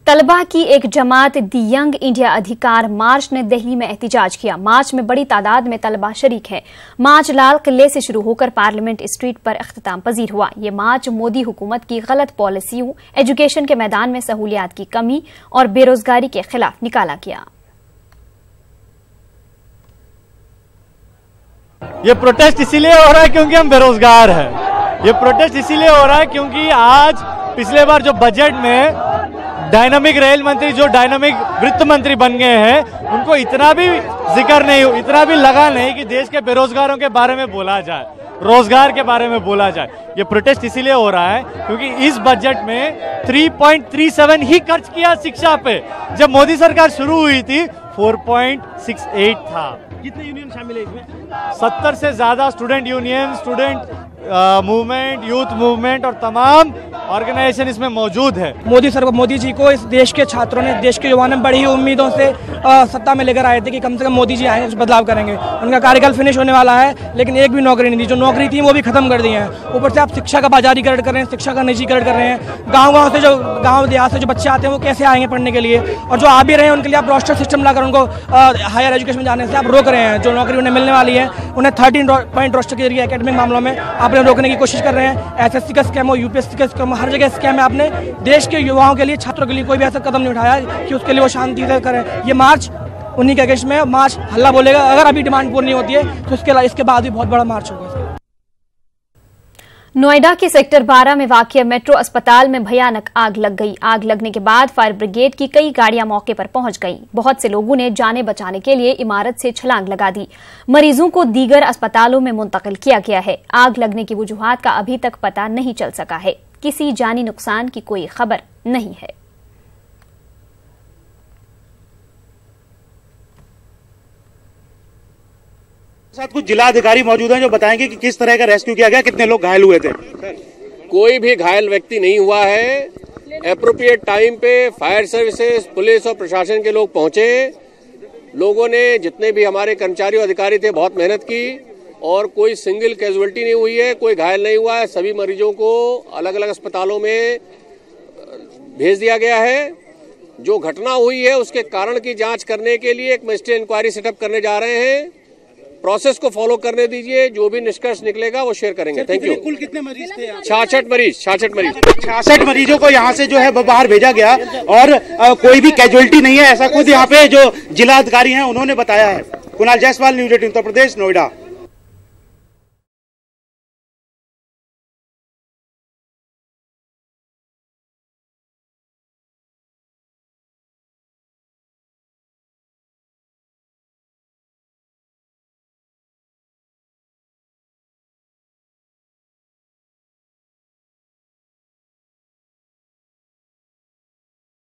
तलबा की एक जमात दी यंग इंडिया अधिकार मार्च ने दिल्ली में एहतिजाज किया। मार्च में बड़ी तादाद में तलबा शरीक हैं। मार्च लाल किले से शुरू होकर पार्लियामेंट स्ट्रीट पर अख्तिताम पजीर हुआ। ये मार्च मोदी हुकूमत की गलत पॉलिसियों, एजुकेशन के मैदान में सहूलियात की कमी और बेरोजगारी के खिलाफ निकाला गया। ये प्रोटेस्ट इसीलिए हो रहा है क्योंकि हम बेरोजगार हैं। ये प्रोटेस्ट इसीलिए हो रहा है क्योंकि आज पिछले बार जो बजट में डायनामिक रेल मंत्री जो डायनामिक वित्त मंत्री बन गए हैं, उनको इतना भी जिक्र नहीं, इतना भी लगा नहीं कि देश के बेरोजगारों के बारे में बोला जाए, रोजगार के बारे में बोला जाए। ये प्रोटेस्ट इसीलिए हो रहा है क्योंकि इस बजट में 3.37 ही खर्च किया शिक्षा पे। जब मोदी सरकार शुरू हुई थी 4.68 था। कितने यूनियन शामिल है इसमें? 70 से ज्यादा student union, student movement, youth movement और तमाम ऑर्गेनाइजेशन इसमें मौजूद है। मोदी जी को इस देश के छात्रों ने, देश के युवाओं ने बड़ी ही उम्मीदों से सत्ता में लेकर आए थे कि कम से कम मोदी जी आए, कुछ बदलाव करेंगे। उनका कार्यकाल फिनिश होने वाला है, लेकिन एक भी नौकरी नहीं दी। जो नौकरी थी वो भी खत्म कर दी है। ऊपर से आप शिक्षा का बाजारीकरण कर रहे हैं, शिक्षा का निजीकरण कर रहे हैं। गाँव से जो गाँव देहात से जो बच्चे आते हैं वो कैसे आएंगे पढ़ने के लिए, और जो आ भी रहे हैं उनके लिए आप रोस्टर सिस्टम लाकर उनको हायर एजुकेशन में जाने से आप रोक रहे हैं। जो नौकरी उन्हें मिलने वाली है उन्हें 13 पॉइंट रोस्टर के जरिए एकेडमिक मामलों में आपने रोकने की कोशिश कर रहे हैं। एसएससी का स्कैम हो, यूपीएससी का स्कैम हो, हर जगह स्कैम है। आपने देश के युवाओं के लिए, छात्रों के लिए कोई भी ऐसा कदम नहीं उठाया कि उसके लिए वो शांति से करें। ये मार्च उन्हीं के अगेंस्ट में मार्च हल्ला बोलेगा। अगर अभी डिमांड पूरी नहीं होती है तो इसके बाद भी बहुत बड़ा मार्च होगा। नोएडा के सेक्टर 12 में वाक़िया मेट्रो अस्पताल में भयानक आग लग गई। आग लगने के बाद फायर ब्रिगेड की कई गाड़ियां मौके पर पहुंच गईं। बहुत से लोगों ने जाने बचाने के लिए इमारत से छलांग लगा दी। मरीजों को दीगर अस्पतालों में मुंतकिल किया गया है। आग लगने की वजूहात का अभी तक पता नहीं चल सका है। किसी जानी नुकसान की कोई खबर नहीं है। साथ कुछ जिला अधिकारी मौजूद हैं जो बताएंगे कि किस तरह का रेस्क्यू किया गया, कितने लोग घायल हुए थे। कोई भी घायल व्यक्ति नहीं हुआ है। एप्रोप्रिएट टाइम पे फायर सर्विसेज, पुलिस और प्रशासन के लोग पहुंचे। लोगों ने, जितने भी हमारे कर्मचारी और अधिकारी थे, बहुत मेहनत की और कोई सिंगल कैजुअलिटी नहीं हुई है, कोई घायल नहीं हुआ है। सभी मरीजों को अलग अलग अस्पतालों में भेज दिया गया है। जो घटना हुई है उसके कारण की जांच करने के लिए एक मजिस्ट्रेट इंक्वायरी सेटअप करने जा रहे हैं। प्रोसेस को फॉलो करने दीजिए, जो भी निष्कर्ष निकलेगा वो शेयर करेंगे। Thank you. कुल कितने मरीज थे? 66 मरीजों को यहाँ से जो है बाहर भेजा गया और कोई भी कैजुअलिटी नहीं है, ऐसा खुद यहाँ पे जो जिला अधिकारी हैं उन्होंने बताया है। कुणाल जायसवाल, न्यूज़ 18 उत्तर प्रदेश, नोएडा।